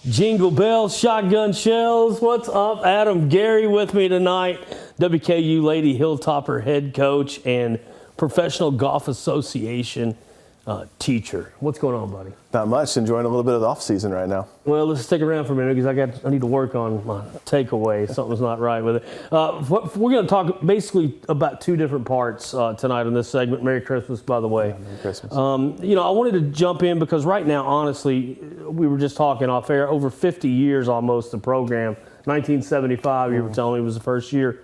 Jingle bells, shotgun shells. What's up? Adam Gary with me tonight. WKU Lady Hilltopper head coach and Professional Golf Association teacher. What's going on, buddy? Not much. Enjoying a little bit of the off season right now. Well, let's stick around for a minute because I need to work on my takeaway. Something's not right with it. We're going to talk basically about two different parts tonight on this segment. Merry Christmas, by the way. Yeah, Merry Christmas. I wanted to jump in because right now, honestly, we were just talking off air. Over 50 years almost the program. 1975, you were telling me, was the first year.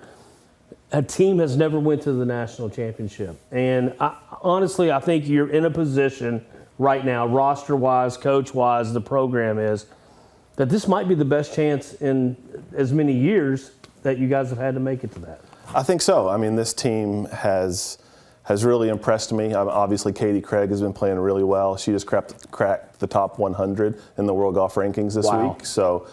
A team has never went to the national championship. And honestly, I think you're in a position right now, roster-wise, coach-wise, the program is, that this might be the best chance in as many years that you guys have had to make it to that. I think so. I mean, this team has really impressed me. Obviously, Katie Craig has been playing really well. She just cracked the top 100 in the World Golf Rankings this week. So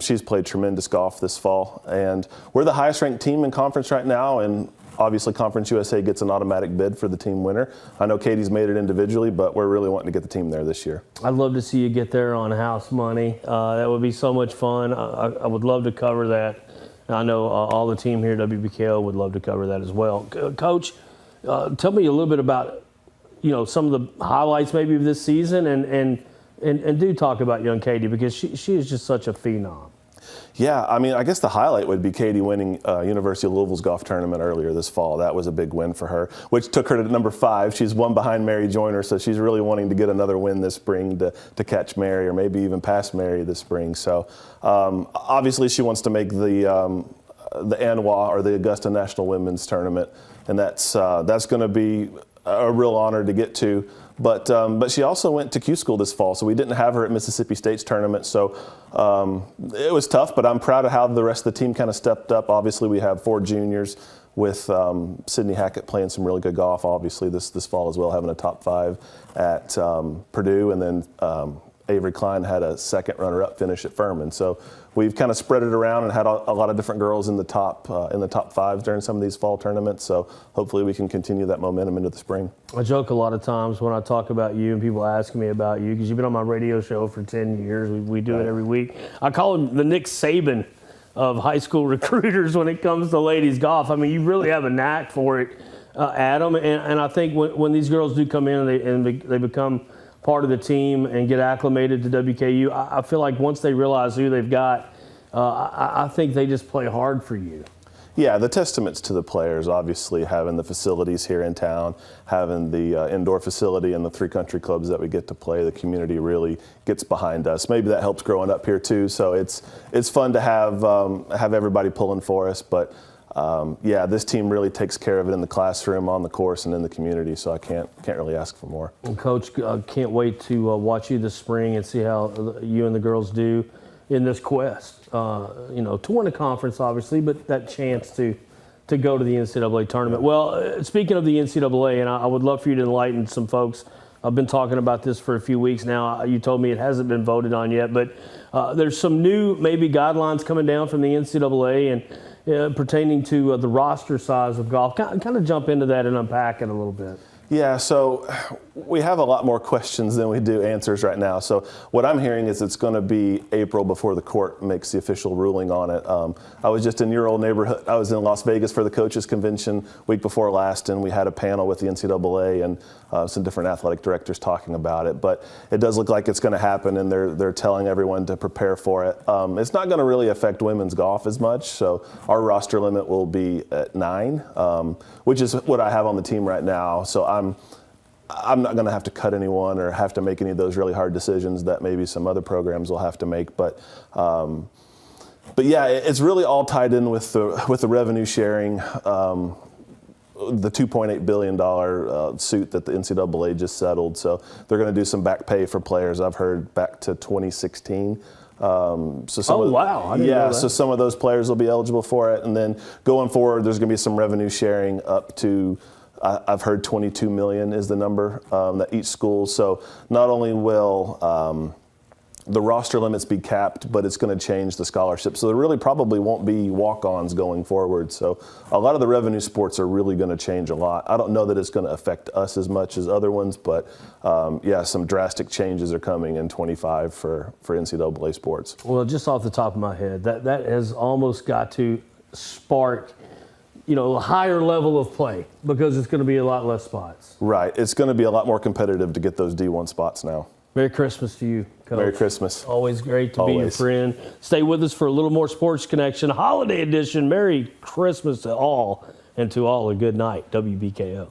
she's played tremendous golf this fall. And we're the highest ranked team in conference right now. And obviously, Conference USA gets an automatic bid for the team winner. I know Katie's made it individually, but we're really wanting to get the team there this year. I'd love to see you get there on house money. That would be so much fun. I would love to cover that. I know all the team here at WBKO would love to cover that as well. Coach, tell me a little bit about, some of the highlights maybe of this season, and do talk about young Katie because she is just such a phenom. Yeah, I mean, I guess the highlight would be Katie winning University of Louisville's golf tournament earlier this fall. That was a big win for her, which took her to number 5. She's one behind Mary Joyner, so she's really wanting to get another win this spring to catch Mary or maybe even pass Mary this spring. So obviously she wants to make the ANWA or the Augusta National Women's Tournament, and that's going to be a real honor to get to. But she also went to Q School this fall, so we didn't have her at Mississippi State's tournament. So it was tough, but I'm proud of how the rest of the team kind of stepped up. Obviously, we have 4 juniors with Sydney Hackett playing some really good golf, obviously, this fall as well, having a top 5 at Purdue. And then Avery Klein had a second runner-up finish at Furman. So we've kind of spread it around and had a lot of different girls in the top 5 during some of these fall tournaments. So hopefully we can continue that momentum into the spring. I joke a lot of times when I talk about you and people ask me about you because you've been on my radio show for 10 years. We do it every week. I call him the Nick Saban of high school recruiters when it comes to ladies golf. I mean, you really have a knack for it, Adam. And I think when these girls do come in and they become part of the team and get acclimated to WKU, I feel like once they realize who they've got, I think they just play hard for you. Yeah, the testaments to the players, obviously, having the facilities here in town, having the indoor facility and the 3 country clubs that we get to play, the community really gets behind us. Maybe that helps growing up here too. So it's fun to have everybody pulling for us. But yeah, this team really takes care of it in the classroom, on the course, and in the community. So I can't really ask for more. Well, Coach, can't wait to watch you this spring and see how you and the girls do in this quest. To win a conference, obviously, but that chance to go to the NCAA tournament. Well, speaking of the NCAA, and I would love for you to enlighten some folks. I've been talking about this for a few weeks now. You told me it hasn't been voted on yet, but there's some new maybe guidelines coming down from the NCAA and pertaining to the roster size of golf. Kind of jump into that and unpack it a little bit. Yeah, so we have a lot more questions than we do answers right now. So what I'm hearing is it's going to be April before the court makes the official ruling on it. I was just in your old neighborhood. I was in Las Vegas for the coaches convention week before last, and we had a panel with the NCAA and some different athletic directors talking about it. But it does look like it's going to happen, and they're telling everyone to prepare for it. It's not going to really affect women's golf as much. So our roster limit will be at 9, which is what I have on the team right now. So I'm not going to have to cut anyone or have to make any of those really hard decisions that maybe some other programs will have to make. But yeah, it's really all tied in with the revenue sharing, the $2.8 billion suit that the NCAA just settled. So they're going to do some back pay for players. I've heard back to 2016. So some of those players will be eligible for it. And then going forward, there's going to be some revenue sharing up to, I've heard 22 million is the number that each school. So not only will the roster limits be capped, but it's going to change the scholarship. So there really probably won't be walk-ons going forward. So a lot of the revenue sports are really going to change a lot. I don't know that it's going to affect us as much as other ones, but yeah, some drastic changes are coming in 25 for NCAA sports. Well, just off the top of my head, that has almost got to spark, a higher level of play because it's going to be a lot less spots. Right. It's going to be a lot more competitive to get those D1 spots now. Merry Christmas to you, Coach. Merry Christmas. Always great to be your Always. friend. Stay with us for a little more Sports Connection Holiday Edition. Merry Christmas to all, and to all a good night. WBKO.